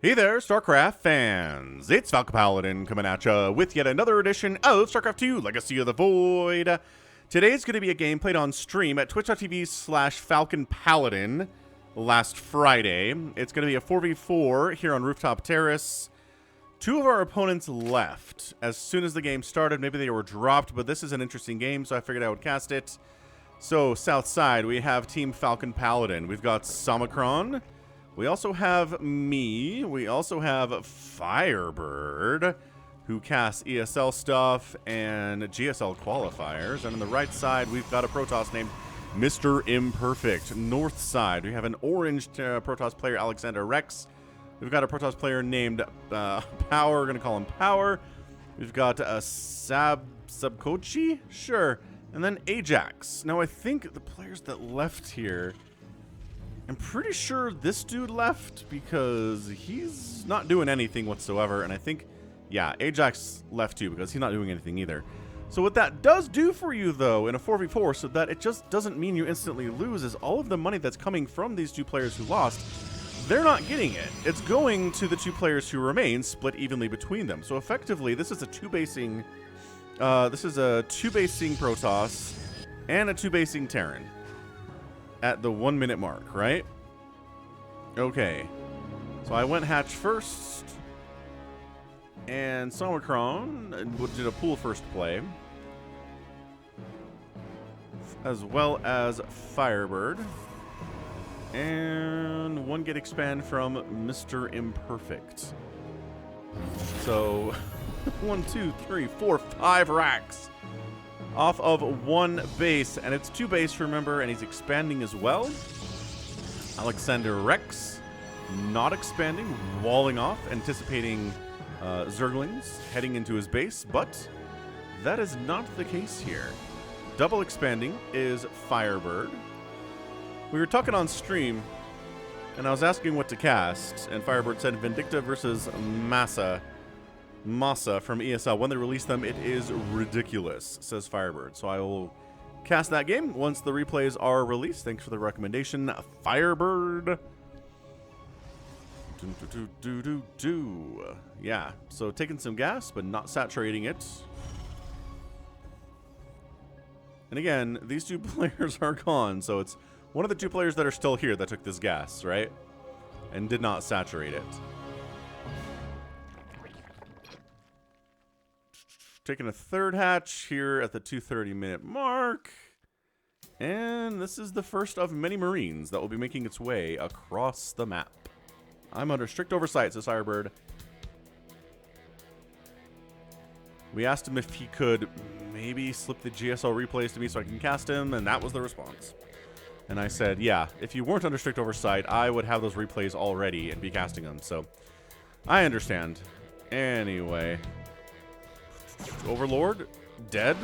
Hey there, StarCraft fans! It's Falcon Paladin coming at ya with yet another edition of StarCraft 2 Legacy of the Void. Today's going to be a game played on stream at twitch.tv/Falcon Paladin last Friday. It's going to be a 4v4 here on Rooftop Terrace. Two of our opponents left as soon as the game started. Maybe they were dropped, but this is an interesting game, so I figured I would cast it. So, south side, we have Team Falcon Paladin. We've got Samacron. We also have me. We also have Firebird, who casts ESL stuff and GSL qualifiers. And on the right side, we've got a Protoss named Mr. Imperfect. North side, we have an orange Protoss player, Alexander Rex. We've got a Protoss player named Power. We're going to call him Power. We've got a Subkochi? Sure. And then Ajax. Now, I think the players that left here... I'm pretty sure this dude left because he's not doing anything whatsoever. And I think, yeah, Ajax left too because he's not doing anything either. So what that does do for you, though, in a 4v4, so that it just doesn't mean you instantly lose, is all of the money that's coming from these two players who lost, they're not getting it. It's going to the two players who remain, split evenly between them. So effectively, this is a two-basing Protoss and a two-basing Terran. At the 1 minute mark, right? Okay. So I went hatch first. And Somicron did a pool first play. As well as Firebird. And one get expand from Mr. Imperfect. So 1, 2, 3, 4, 5 racks. Off of one base, and it's two base, remember, and he's expanding as well. Alexander Rex, not expanding, walling off, anticipating Zerglings heading into his base, but that is not the case here. Double expanding is Firebird. We were talking on stream, and I was asking what to cast, and Firebird said Vindicta versus Massa from ESL. When they release them, it is ridiculous, says Firebird. So I will cast that game once the replays are released. Thanks for the recommendation, Firebird. Yeah, so taking some gas, but not saturating it. And again, these two players are gone, so it's one of the two players that are still here that took this gas, right? And did not saturate it. Taking a third hatch here at the 2:30 minute mark. And this is the first of many Marines that will be making its way across the map. I'm under strict oversight, says Firebird. We asked him if he could maybe slip the GSL replays to me so I can cast him, and that was the response. And I said, yeah, if you weren't under strict oversight, I would have those replays already and be casting them. So I understand. Anyway... Overlord, dead.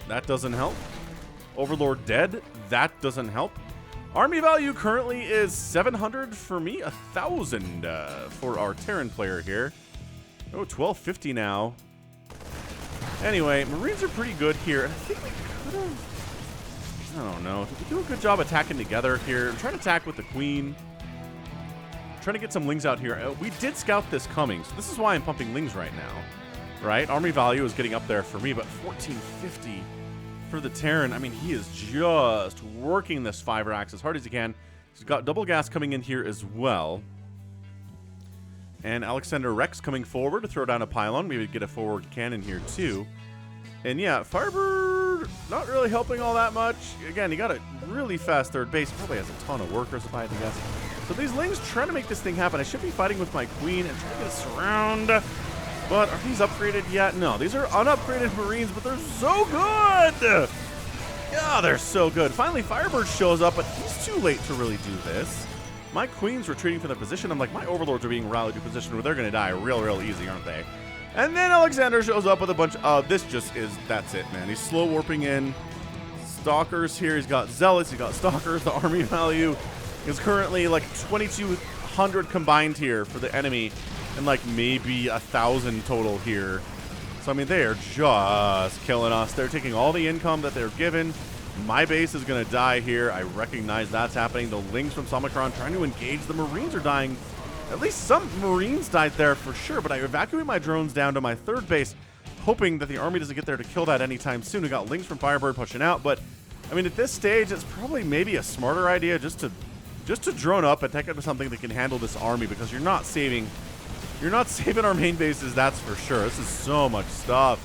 That doesn't help. Overlord dead. That doesn't help. Army value currently is 700 for me, 1,000 for our Terran player here. Oh, 1250 now. Anyway, Marines are pretty good here. I think we could have... I don't know. Did we do a good job attacking together here? I'm trying to attack with the Queen. Trying to get some Lings out here. We did scout this coming, so this is why I'm pumping Lings right now. Right? Army value is getting up there for me, but 1450 for the Terran. I mean, he is just working this 5 racks as hard as he can. He's got double gas coming in here as well. And Alexander Rex coming forward to throw down a pylon. Maybe get a forward cannon here too. And yeah, Firebird not really helping all that much. Again, he got a really fast third base. Probably has a ton of workers, if I had to guess. So these Lings trying to make this thing happen. I should be fighting with my Queen and trying to get us around. But are these upgraded yet? No, these are unupgraded Marines, but they're so good! Yeah, they're so good. Finally, Firebird shows up, but he's too late to really do this. My Queen's retreating from their position. I'm like, my Overlords are being rallied to a position where they're going to die real easy, aren't they? And then Alexander shows up with a bunch of... this just is... That's it, man. He's slow warping in. Stalkers here. He's got Zealots. He's got Stalkers. The army value is currently like 2,200 combined here for the enemy. And like maybe 1,000 total here. So I mean, they are just killing us. They're taking all the income that they're given. My base is going to die here. I recognize that's happening. The Lings from Somicron trying to engage. The Marines are dying At least some Marines died there for sure, but I evacuate my drones down to my third base, hoping that the army doesn't get there to kill that anytime soon. We got Lings from Firebird pushing out, but I mean, at this stage, it's probably maybe a smarter idea just to drone up and take out something that can handle this army, because you're not saving our main bases, that's for sure. This is so much stuff.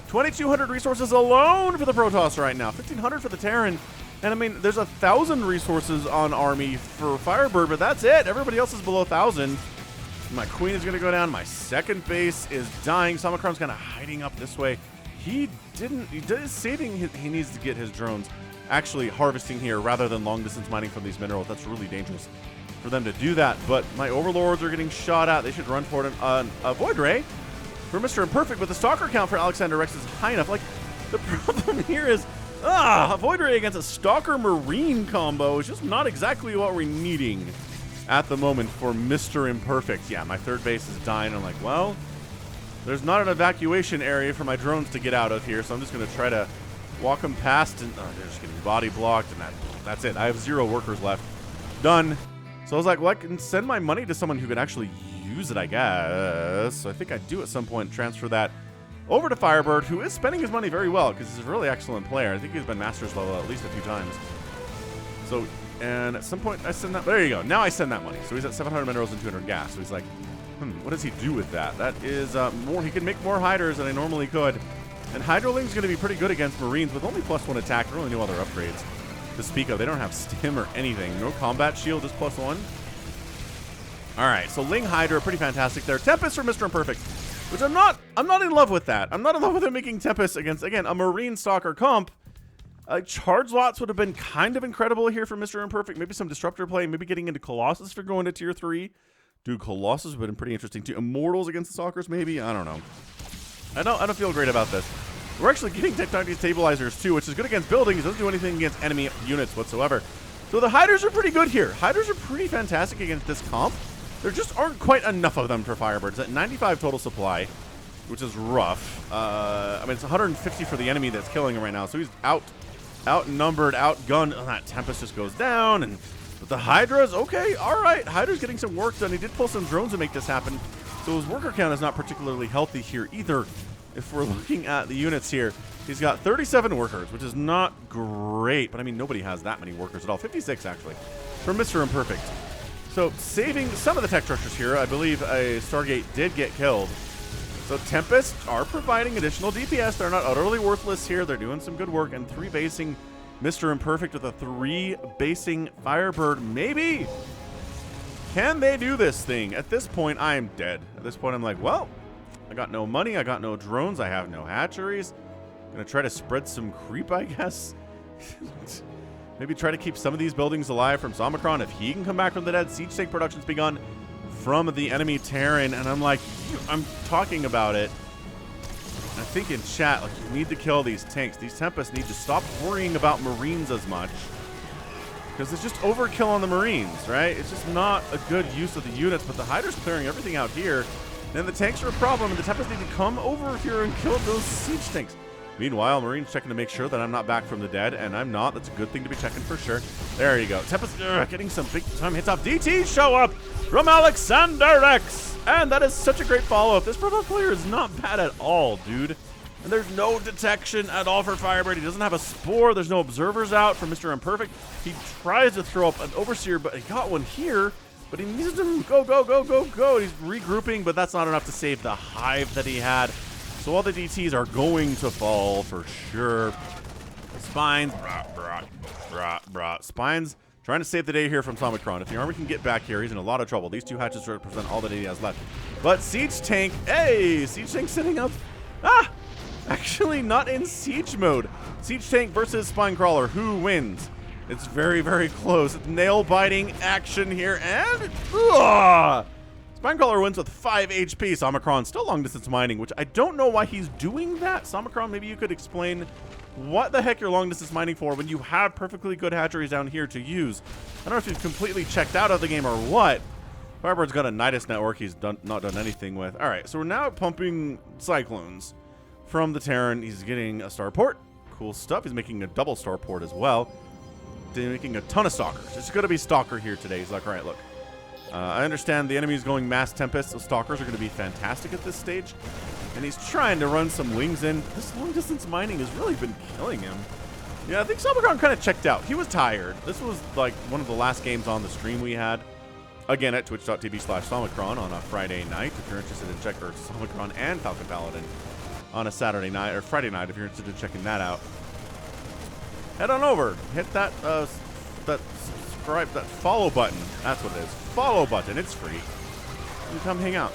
2,200 resources alone for the Protoss right now. 1,500 for the Terran. And I mean, there's 1,000 resources on army for Firebird, but that's it. Everybody else is below 1,000. My queen is going to go down. My second base is dying. Samacron's kind of hiding up this way. He is saving. He needs to get his drones actually harvesting here rather than long distance mining from these minerals. That's really dangerous for them to do that. But my overlords are getting shot at. They should run for it. A Void Ray for Mr. Imperfect, but the Stalker count for Alexander Rex is high enough. Like, the problem here is, a Void Ray against a Stalker Marine combo is just not exactly what we're needing at the moment for Mr. Imperfect. Yeah, my third base is dying. I'm like, well, there's not an evacuation area for my drones to get out of here, so I'm just going to try to walk them past, and they're just getting body blocked, and that's it. I have 0 workers left. Done. So I was like, well, I can send my money to someone who could actually use it, I guess. So I think I do at some point transfer that over to Firebird, who is spending his money very well because he's a really excellent player. I think he's been Masters level at least a few times. So, and at some point I send that. There you go. Now I send that money. So he's at 700 minerals and 200 gas. So he's like, what does he do with that? That is more. He can make more hiders than I normally could. And Hydroling's going to be pretty good against Marines with only +1 attack. Really no other upgrades to speak of. They don't have stim or anything. No combat shield, just +1. All right, so Ling Hydra, pretty fantastic there. Tempest for Mr. Imperfect, which I'm not in love with that. I'm not in love with him making Tempest against, again, a Marine Stalker comp. Charge lots would have been kind of incredible here for Mr. Imperfect. Maybe some Disruptor play, maybe getting into Colossus for going to tier 3. Dude, Colossus would have been pretty interesting too. Immortals against the Stalkers, maybe? I don't know. I don't feel great about this. We're actually getting Tectonic Stabilizers too, which is good against buildings. It doesn't do anything against enemy units whatsoever. So the Hyders are pretty good here. Hyders are pretty fantastic against this comp. There just aren't quite enough of them for Firebirds. At 95 total supply, which is rough. I mean, it's 150 for the enemy that's killing him right now. So he's outnumbered, outgunned. Oh, that Tempest just goes down. And but the Hydras, okay, all right. Hydra's getting some work done. He did pull some drones to make this happen. So his worker count is not particularly healthy here either. If we're looking at the units here, he's got 37 workers, which is not great. But I mean, nobody has that many workers at all. 56 actually for Mr. Imperfect. So saving some of the tech structures here, I believe a Stargate did get killed. So Tempest are providing additional DPS. They're not utterly worthless here. They're doing some good work. And 3 basing Mr. Imperfect with a 3 basing Firebird. Maybe. Can they do this thing? At this point, I am dead. At this point, I'm like, well, I got no money. I got no drones. I have no hatcheries. Gonna try to spread some creep, I guess. Maybe try to keep some of these buildings alive from Samacron if he can come back from the dead. Siege tank production's begun from the enemy Terran, and I'm like, I'm talking about it. I think in chat, like, you need to kill these tanks. These Tempests need to stop worrying about Marines as much, because it's just overkill on the Marines, right? It's just not a good use of the units, but the Hydra's clearing everything out here. Then the tanks are a problem, and the Tempests need to come over here and kill those siege tanks. Meanwhile, Marines checking to make sure that I'm not back from the dead, and I'm not. That's a good thing to be checking for sure. There you go. Tempest getting some big-time hits off. DTs show up from Alexander Rex, and that is such a great follow-up. This Protoss player is not bad at all, dude. And there's no detection at all for Firebird. He doesn't have a Spore. There's no Observers out for Mr. Imperfect. He tries to throw up an Overseer, but he got one here. But he needs to go, go, go, go, go. He's regrouping, but that's not enough to save the hive that he had. So all the DTs are going to fall for sure. Spines, Spines trying to save the day here from Samacron. If the army can get back here, he's in a lot of trouble. These 2 hatches represent all that he has left. But Siege Tank, hey, Siege Tank sitting up. Actually not in siege mode. Siege Tank versus Spine Crawler. Who wins? It's very, very close. Nail-biting action here, and Spinecrawler wins with 5 HP. Samacron still long-distance mining, which I don't know why he's doing that. Samacron, maybe you could explain what the heck you're long-distance mining for when you have perfectly good hatcheries down here to use. I don't know if he's completely checked out of the game or what. Firebird's got a Nidus network he's not done anything with. All right, so we're now pumping Cyclones from the Terran. He's getting a Starport. Cool stuff. He's making a double Starport as well. They're making a ton of Stalkers. It's going to be Stalker here today. He's like, all right, look. I understand the enemy is going Mass Tempest, so Stalkers are going to be fantastic at this stage. And he's trying to run some wings in. This long-distance mining has really been killing him. Yeah, I think Somicron kind of checked out. He was tired. This was like one of the last games on the stream we had. Again, at twitch.tv/Somicron on a Friday night, if you're interested in checking Somicron and Falcon Paladin on a Saturday night, or Friday night, if you're interested in checking that out. Head on over. Hit that, that subscribe, that follow button. That's what it is. Follow button. It's free. You come hang out.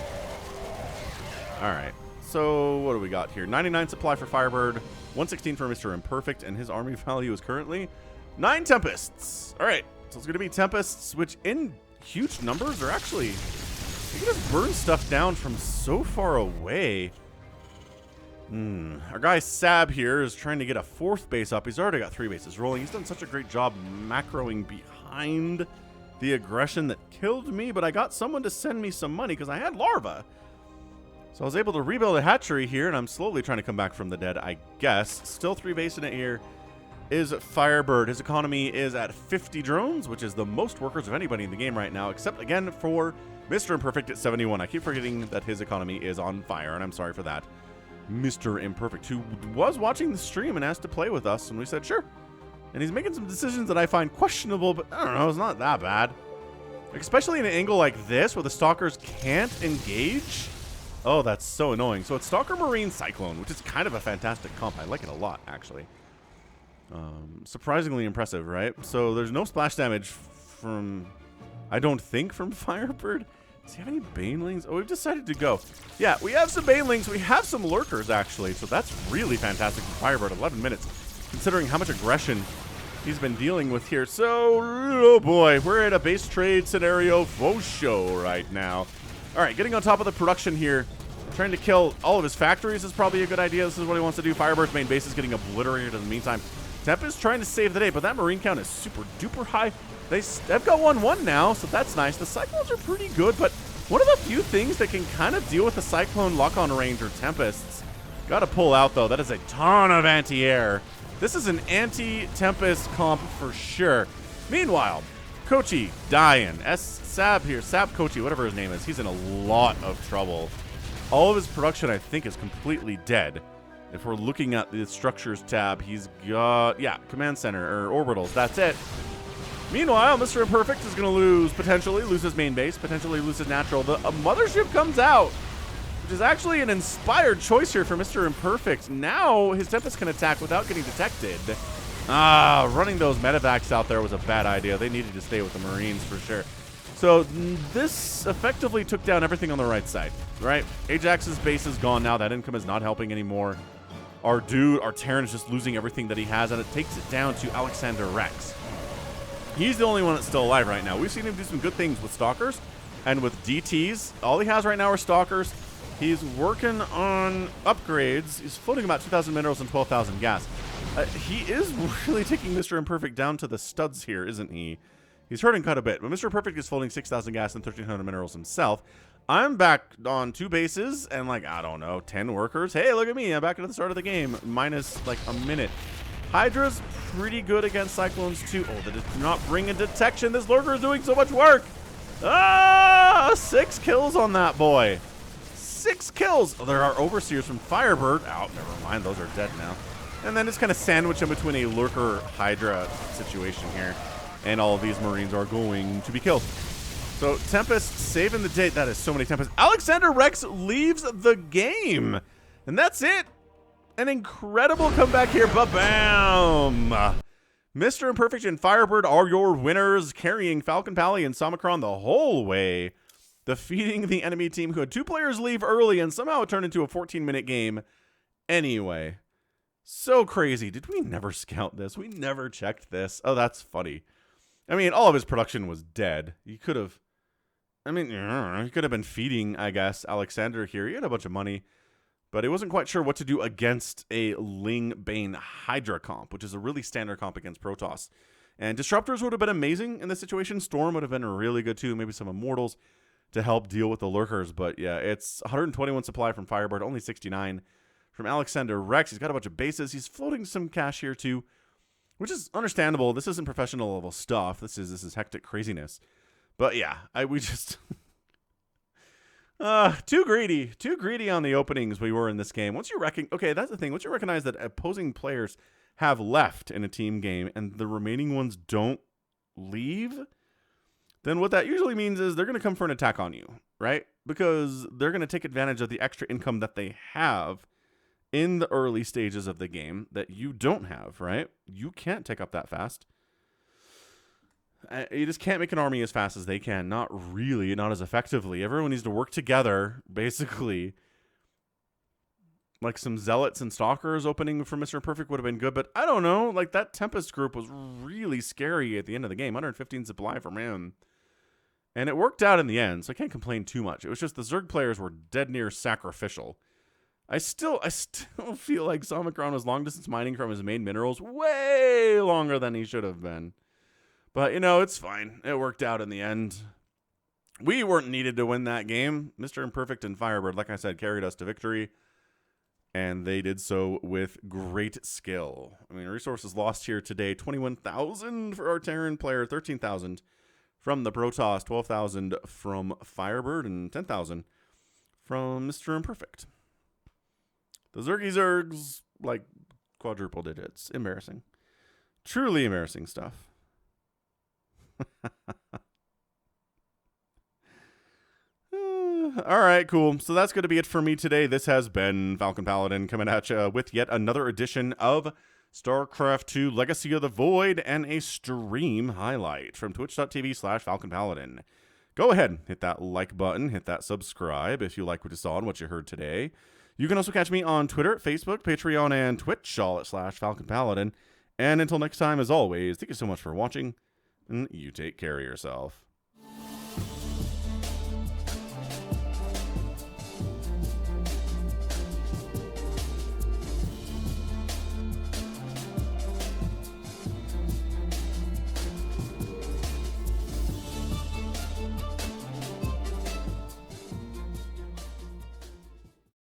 All right. So what do we got here? 99 supply for Firebird, 116 for Mr. Imperfect, and his army value is currently 9 Tempests. All right. So it's going to be Tempests, which in huge numbers are actually, you can just burn stuff down from so far away. Our guy Sab here is trying to get a 4th base up. He's already got 3 bases rolling. He's done such a great job macroing behind the aggression that killed me, but I got someone to send me some money because I had larva. So I was able to rebuild a hatchery here, and I'm slowly trying to come back from the dead, I guess. Still 3 base in it here is Firebird. His economy is at 50 drones, which is the most workers of anybody in the game right now, except, again, for Mr. Imperfect at 71. I keep forgetting that his economy is on fire, and I'm sorry for that. Mr. Imperfect, who was watching the stream and asked to play with us, and we said, sure. And he's making some decisions that I find questionable, but I don't know, it's not that bad. Especially in an angle like this, where the Stalkers can't engage. Oh, that's so annoying. So it's Stalker Marine Cyclone, which is kind of a fantastic comp. I like it a lot, actually. Surprisingly impressive, right? So there's no splash damage from, I don't think, from Firebird. Does he have any Banelings? Oh, we've decided to go. Yeah, we have some Banelings. We have some Lurkers, actually. So that's really fantastic from Firebird. 11 minutes, considering how much aggression he's been dealing with here. So, oh boy, we're at a base trade scenario faux show right now. All right, getting on top of the production here. Trying to kill all of his factories is probably a good idea. This is what he wants to do. Firebird's main base is getting obliterated in the meantime. Tempest trying to save the day, but that Marine count is super duper high. They've got 1-1 now, so that's nice. The Cyclones are pretty good, but one of the few things that can kind of deal with the Cyclone lock-on range are Tempests. Got to pull out, though. That is a ton of anti-air. This is an anti-Tempest comp for sure. Meanwhile, Kochi dying. Sab here, Sab Kochi, whatever his name is, he's in a lot of trouble. All of his production, I think, is completely dead. If we're looking at the structures tab, he's got, yeah, command center, or orbitals, that's it. Meanwhile, Mr. Imperfect is going to potentially lose his main base, potentially lose his natural. A mothership comes out, which is actually an inspired choice here for Mr. Imperfect. Now, his Tempest can attack without getting detected. Running those medevacs out there was a bad idea. They needed to stay with the Marines for sure. So this effectively took down everything on the right side, right? Ajax's base is gone now. That income is not helping anymore. Our Terran is just losing everything that he has, and it takes it down to Alexander Rex. He's the only one that's still alive right now. We've seen him do some good things with Stalkers and with DTs. All he has right now are Stalkers. He's working on upgrades. He's floating about 2,000 minerals and 12,000 gas. He is really taking Mr. Imperfect down to the studs here, isn't he? He's hurting quite a bit, but Mr. Perfect is floating 6,000 gas and 1,300 minerals himself. I'm back on 2 bases and, like, I don't know, 10 workers. Hey, look at me. I'm back at the start of the game, minus, like, a minute. Hydra's pretty good against Cyclones, too. Oh, that did not bring in detection. This Lurker is doing so much work. 6 kills on that boy. 6 kills. Oh, there are Overseers from Firebird. Oh, never mind. Those are dead now. And then just kind of sandwich in between a Lurker Hydra situation here. And all of these Marines are going to be killed. So Tempest saving the day. That is so many Tempests. Alexander Rex leaves the game. And that's it. An incredible comeback here. Ba-bam! Mr. Imperfect and Firebird are your winners, carrying Falcon Pally and Somicron the whole way, defeating the enemy team who had 2 players leave early, and somehow it turned into a 14-minute game anyway. So crazy. Did we never scout this? We never checked this. Oh, that's funny. I mean, all of his production was dead. He could have, I mean, he could have been feeding, I guess, Alexander here. He had a bunch of money, but he wasn't quite sure what to do against a Ling Bane Hydra comp, which is a really standard comp against Protoss. And Disruptors would have been amazing in this situation. Storm would have been really good too. Maybe some Immortals to help deal with the Lurkers. But yeah, it's 121 supply from Firebird, only 69 from Alexander Rex. He's got a bunch of bases. He's floating some cash here too, which is understandable. This isn't professional level stuff. This is hectic craziness. But yeah, we just too greedy on the openings we were in this game. Okay, that's the thing. Once you recognize that opposing players have left in a team game and the remaining ones don't leave, then what that usually means is they're going to come for an attack on you, right? Because they're going to take advantage of the extra income that they have in the early stages of the game that you don't have, right? You can't take up that fast. You just can't make an army as fast as they can. Not really, not as effectively. Everyone needs to work together, basically. Like some Zealots and Stalkers opening for Mr. Perfect would have been good, but I don't know. Like, that Tempest group was really scary at the end of the game. 115 supply from him. And it worked out in the end, so I can't complain too much. It was just the Zerg players were dead near sacrificial. I still feel like Somicron was long-distance mining from his main minerals way longer than he should have been. But, you know, it's fine. It worked out in the end. We weren't needed to win that game. Mr. Imperfect and Firebird, like I said, carried us to victory. And they did so with great skill. I mean, resources lost here today. 21,000 for our Terran player. 13,000 from the Protoss. 12,000 from Firebird. And 10,000 from Mr. Imperfect. The Zergs, like, quadruple digits. Embarrassing. Truly embarrassing stuff. All right, cool. So that's going to be it for me today. This has been Falcon Paladin coming at you with yet another edition of StarCraft 2 Legacy of the Void and a stream highlight from twitch.tv/Falcon Paladin. Go ahead, hit that like button, hit that subscribe if you like what you saw and what you heard today. You can also catch me on Twitter, Facebook, Patreon, and Twitch, all at /Falcon Paladin. And until next time, as always, thank you so much for watching. And you take care of yourself.